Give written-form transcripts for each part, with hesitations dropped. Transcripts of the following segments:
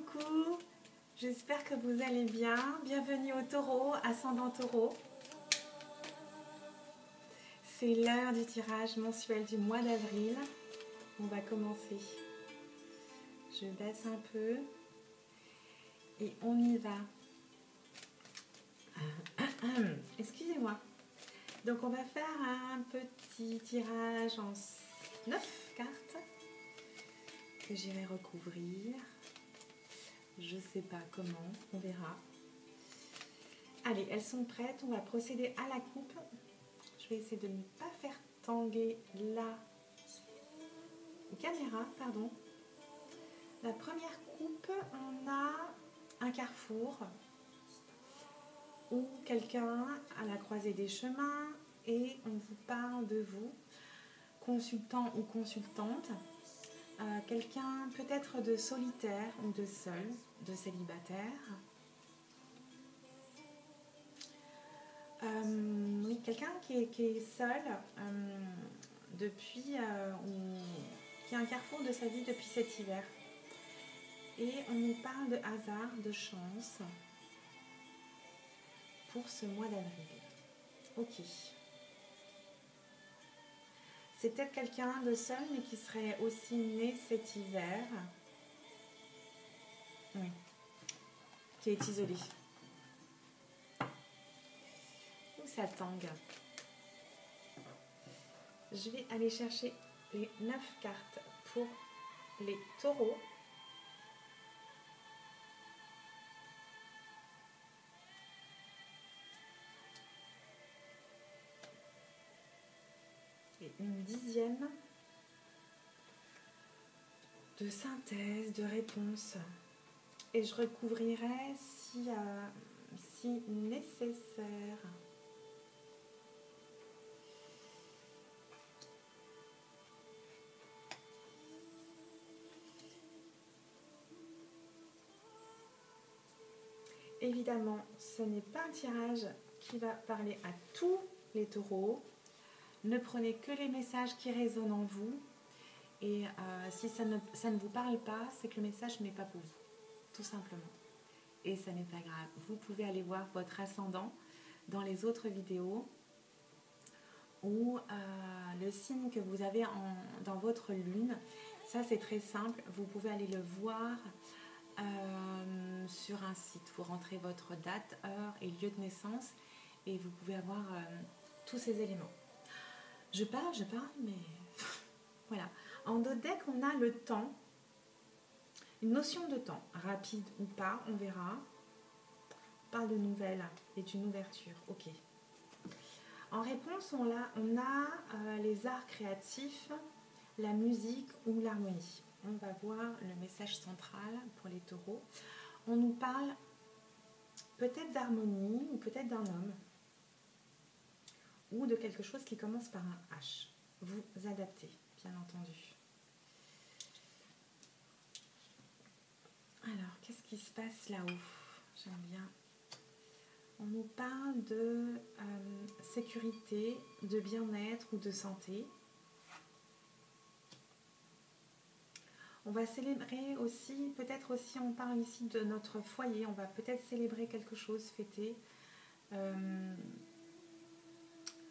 coucou, j'espère que vous allez bien. Bienvenue au Taureau, ascendant Taureau. C'est l'heure du tirage mensuel du mois d'avril. On va commencer. Je baisse un peu et on y va. Excusez-moi. Donc on va faire un petit tirage en 9 cartes que j'irai recouvrir. Je sais pas comment, on verra. Allez, elles sont prêtes, on va procéder à la coupe. Je vais essayer de ne pas faire tanguer la caméra, pardon. La première coupe, on a un carrefour ou quelqu'un à la croisée des chemins et on vous parle de vous, consultant ou consultante. Quelqu'un peut-être de solitaire ou de seul, de célibataire. Oui, quelqu'un qui est seul depuis, ou qui a un carrefour de sa vie depuis cet hiver. Et on nous parle de hasard, de chance pour ce mois d'avril. Ok. C'est peut-être quelqu'un de seul, mais qui serait aussi né cet hiver. Oui. Qui est isolé. Où ça tangue. Je vais aller chercher les 9 cartes pour les taureaux. Et une 10e de synthèse, de réponse. Et je recouvrirai si nécessaire. Évidemment, ce n'est pas un tirage qui va parler à tous les taureaux. Ne prenez que les messages qui résonnent en vous. Et si ça ne vous parle pas, c'est que le message n'est pas pour vous, tout simplement. Et ça n'est pas grave. Vous pouvez aller voir votre ascendant dans les autres vidéos ou le signe que vous avez dans votre lune. Ça, c'est très simple. Vous pouvez aller le voir sur un site. Vous rentrez votre date, heure et lieu de naissance et vous pouvez avoir tous ces éléments. Je parle, mais voilà. En dos de deck, on a le temps, une notion de temps, rapide ou pas, on verra. On parle de nouvelles et d'une ouverture, ok. En réponse, on a les arts créatifs, la musique ou l'harmonie. On va voir le message central pour les taureaux. On nous parle peut-être d'harmonie ou peut-être d'un homme ou de quelque chose qui commence par un H. Vous adaptez, bien entendu. Alors, qu'est-ce qui se passe là-haut? J'aime bien. On nous parle de sécurité, de bien-être ou de santé. On va célébrer aussi, peut-être aussi on parle ici de notre foyer, on va peut-être célébrer quelque chose, fêter,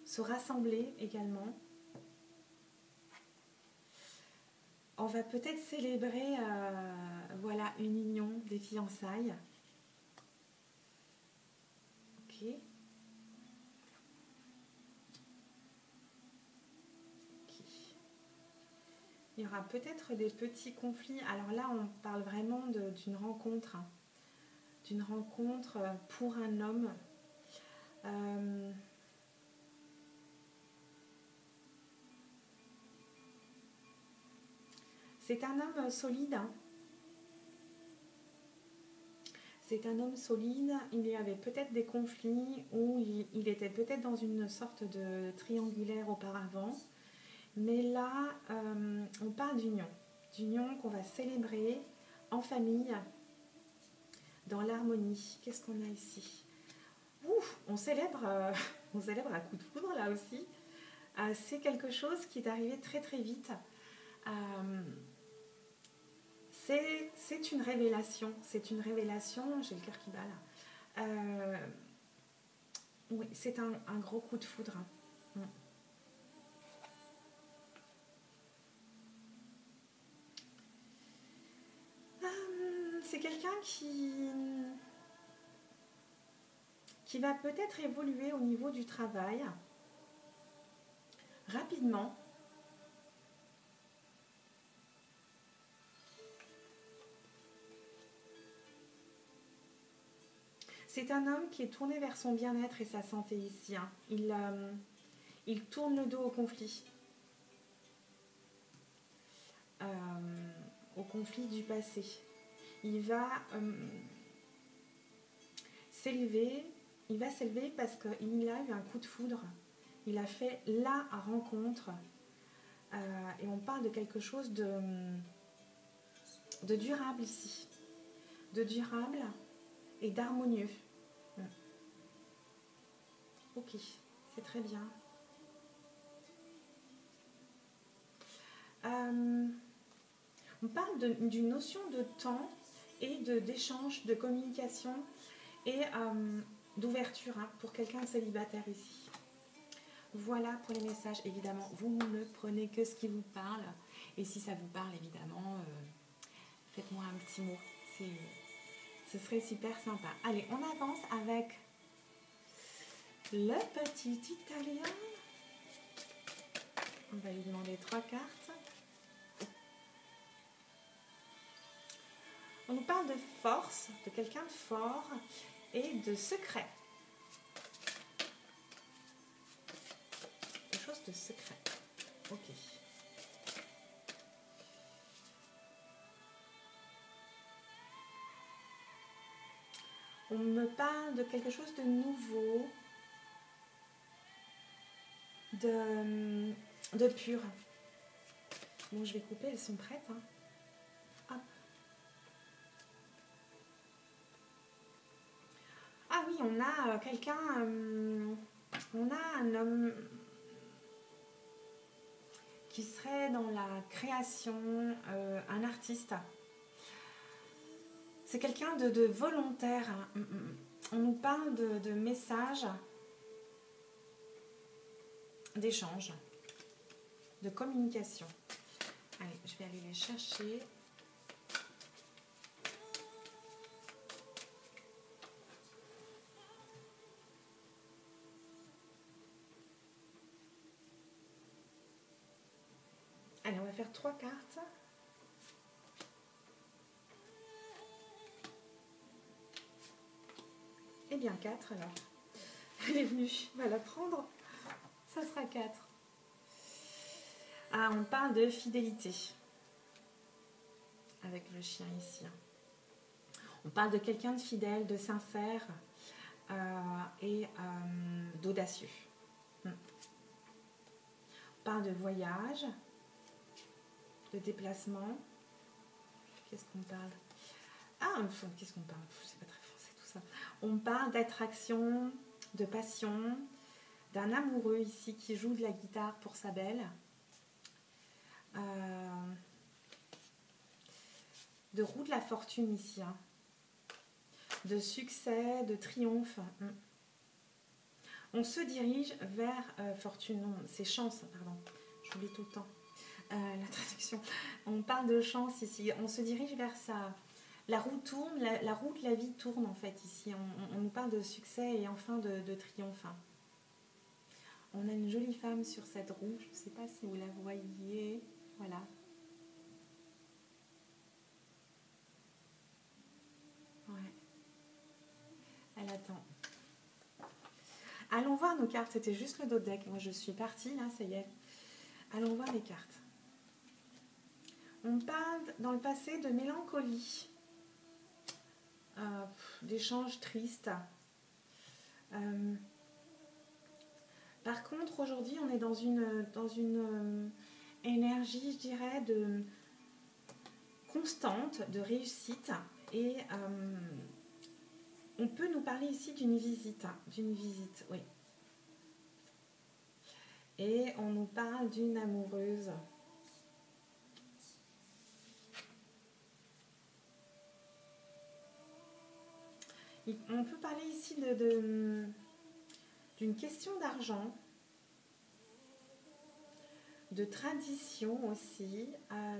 se rassembler également. On va peut-être célébrer voilà, une union, des fiançailles. Ok. Il y aura peut-être des petits conflits. Alors là, on parle vraiment d'une rencontre. D'une rencontre pour un homme. C'est un homme solide. Hein. C'est un homme solide. Il y avait peut-être des conflits ou il était peut-être dans une sorte de triangulaire auparavant. Mais là, on parle d'union. D'union qu'on va célébrer en famille, dans l'harmonie. Qu'est-ce qu'on a ici? Ouf, on célèbre à coup de foudre là aussi. C'est quelque chose qui est arrivé très très vite. c'est une révélation. C'est une révélation. J'ai le cœur qui bat là. Oui, c'est un gros coup de foudre. Mm. C'est quelqu'un qui va peut-être évoluer au niveau du travail rapidement. C'est un homme qui est tourné vers son bien-être et sa santé ici. Hein. Il tourne le dos au conflit. Au conflit du passé. Il va s'élever. Il va s'élever parce qu'il a eu un coup de foudre. Il a fait la rencontre. Et on parle de quelque chose de durable ici. De durable et d'harmonieux. Ok, c'est très bien. On parle d'une notion de temps et d'échange, de communication et d'ouverture hein, pour quelqu'un de célibataire ici. Voilà pour les messages. Évidemment, vous ne prenez que ce qui vous parle. Et si ça vous parle, évidemment, faites-moi un petit mot. Ce serait super sympa. Allez, on avance avec le petit Italien. On va lui demander 3 cartes. On nous parle de force, de quelqu'un de fort et de secret. Quelque chose de secret. Ok. On me parle de quelque chose de nouveau, de pur. Bon, je vais couper, elles sont prêtes. Hein. Hop. Ah oui, on a quelqu'un, on a un homme qui serait dans la création, un artiste. C'est quelqu'un de volontaire. On nous parle de messages, d'échanges, de communication. Allez, je vais aller les chercher. Allez, on va faire 3 cartes. Eh bien 4 alors. Elle est venue, on va la prendre. Ça sera 4. Ah, on parle de fidélité. Avec le chien ici. On parle de quelqu'un de fidèle, de sincère et d'audacieux. On parle de voyage, de déplacement. Qu'est-ce qu'on parle? Ah, qu'est-ce qu'on parle? C'est pas très français tout ça. On parle d'attraction, de passion, d'un amoureux ici qui joue de la guitare pour sa belle. De roue de la fortune ici. Hein. De succès, de triomphe. On se dirige vers fortune, non, c'est chance, pardon. J'oublie tout le temps la traduction. On parle de chance ici. On se dirige vers ça. La roue tourne, la roue de la vie tourne en fait ici. On nous parle de succès et enfin de triomphe. On a une jolie femme sur cette roue. Je ne sais pas si vous la voyez. Voilà. Ouais. Elle attend. Allons voir nos cartes. C'était juste le dos de deck. Moi, je suis partie là, ça y est. Allons voir les cartes. On parle dans le passé de mélancolie. D'échanges tristes. Par contre, aujourd'hui, on est dans une énergie, je dirais, de constante, de réussite. Et on peut nous parler ici d'une visite. Oui. Et on nous parle d'une amoureuse. On peut parler ici d'une question d'argent, de tradition aussi,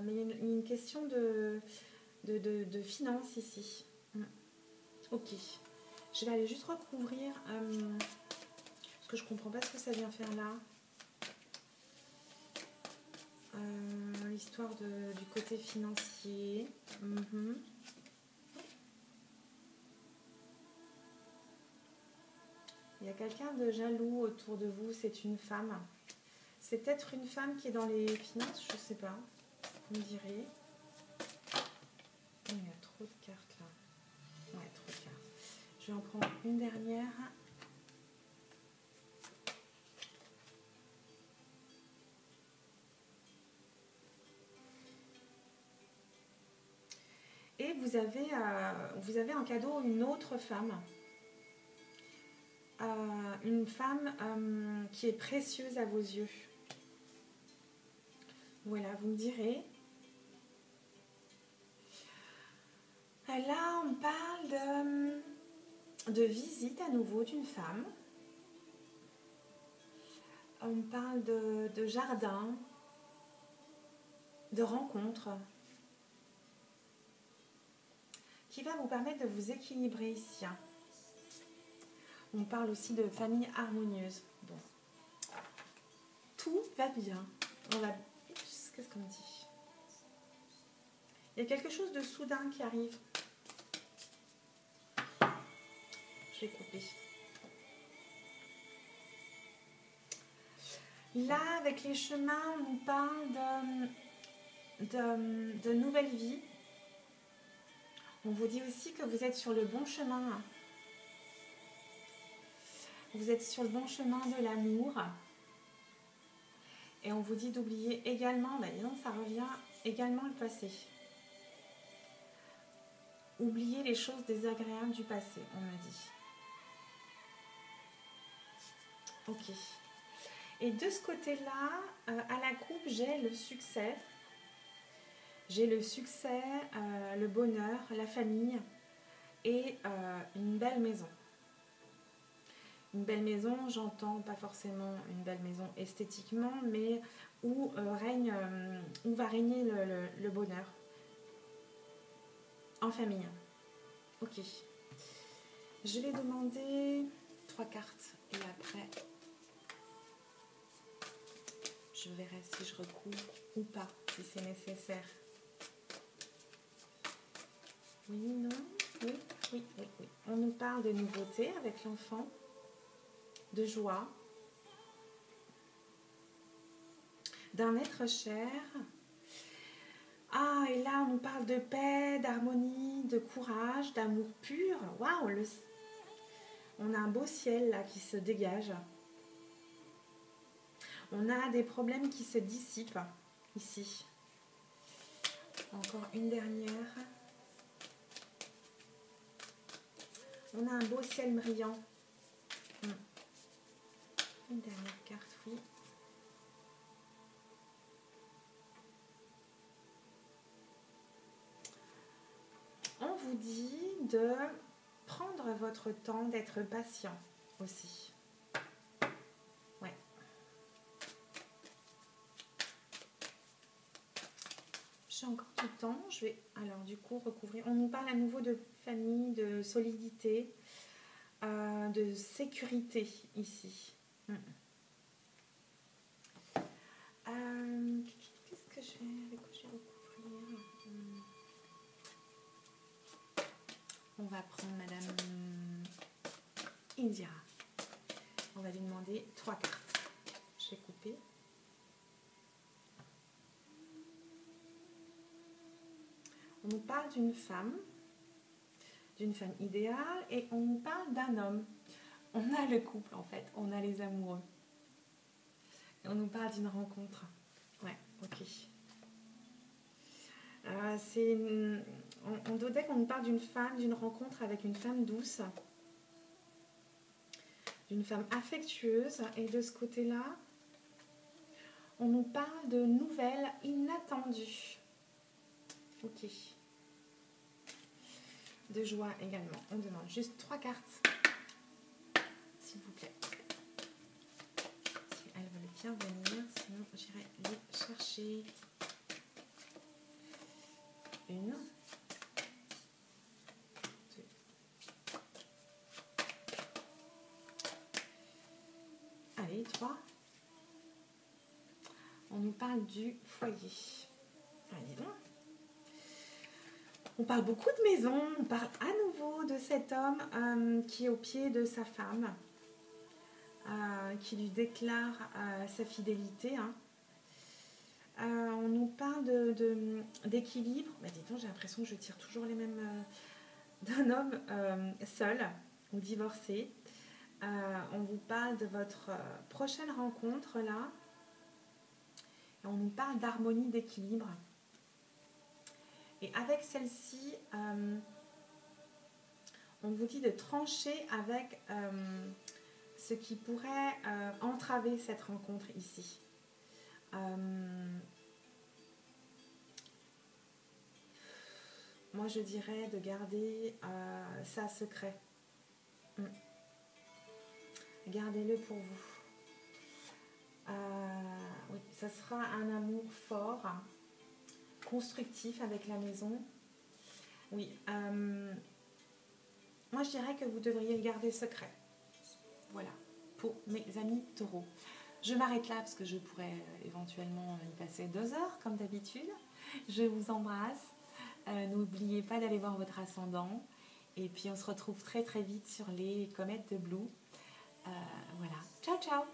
mais une question de finances ici. Ok. Je vais aller juste recouvrir, parce que je comprends pas ce que ça vient faire là. L'histoire du côté financier. Il y a quelqu'un de jaloux autour de vous, c'est une femme. C'est peut-être une femme qui est dans les finances, je sais pas. Vous me direz. Oh, il y a trop de cartes là. Ouais, trop de cartes. Je vais en prendre une dernière. Et vous avez en cadeau une autre femme. Une femme qui est précieuse à vos yeux. Voilà, vous me direz. Là, on parle de visite à nouveau d'une femme. On parle de jardin, de rencontre, qui va vous permettre de vous équilibrer ici. On parle aussi de famille harmonieuse. Bon. Tout va bien. Qu'est-ce qu'on dit? Il y a quelque chose de soudain qui arrive. Je vais couper. Là, avec les chemins, on nous parle de nouvelle vie. On vous dit aussi que vous êtes sur le bon chemin. Vous êtes sur le bon chemin de l'amour. Et on vous dit d'oublier également, disons, ça revient également le passé. Oubliez les choses désagréables du passé, on me dit. Ok. Et de ce côté-là, à la coupe, j'ai le succès. J'ai le succès, le bonheur, la famille et une belle maison. Une belle maison, j'entends pas forcément une belle maison esthétiquement, mais où va régner le bonheur. En famille. Ok. Je vais demander 3 cartes et après, je verrai si je recouvre ou pas, si c'est nécessaire. Oui, non, oui. On nous parle de nouveautés avec l'enfant, de joie, d'un être cher. Ah, et là, on nous parle de paix, d'harmonie, de courage, d'amour pur. Waouh, on a un beau ciel là qui se dégage. On a des problèmes qui se dissipent ici. Encore une dernière. On a un beau ciel brillant. Une dernière carte, oui. On vous dit de prendre votre temps, d'être patient aussi. Ouais. J'ai encore du temps. Je vais alors du coup recouvrir. On nous parle à nouveau de famille, de solidité, de sécurité ici. Qu'est-ce que je vais, avec quoi je vais recouvrir? On va prendre Madame Indira. On va lui demander 3 cartes. Je vais couper. On nous parle d'une femme idéale et on nous parle d'un homme. On a le couple en fait, on a les amoureux. Et on nous parle d'une rencontre. Ouais, ok. On donnait qu'on nous parle d'une rencontre avec une femme douce, d'une femme affectueuse. Et de ce côté-là, on nous parle de nouvelles inattendues. Ok. de joie également. On demande juste 3 cartes, s'il vous plaît. Si elles veulent bien venir, sinon j'irai les chercher. 1, 2. Allez, 3. On nous parle du foyer. Allez, bon. On parle beaucoup de maison, on parle à nouveau de cet homme qui est au pied de sa femme, qui lui déclare sa fidélité. Hein. On nous parle d'équilibre. Bah, dis donc, j'ai l'impression que je tire toujours les mêmes d'un homme seul ou divorcé. On vous parle de votre prochaine rencontre là. Et on nous parle d'harmonie, d'équilibre. Et avec celle-ci, on vous dit de trancher avec ce qui pourrait entraver cette rencontre ici. Moi, je dirais de garder ça secret. Gardez-le pour vous. Oui, ça sera un amour fort, constructif avec la maison. Oui, moi je dirais que vous devriez le garder secret. Voilà, pour mes amis taureaux. Je m'arrête là parce que je pourrais éventuellement y passer 2 heures comme d'habitude. Je vous embrasse. N'oubliez pas d'aller voir votre ascendant. Et puis on se retrouve très très vite sur les comètes de Blue. Voilà, ciao ciao!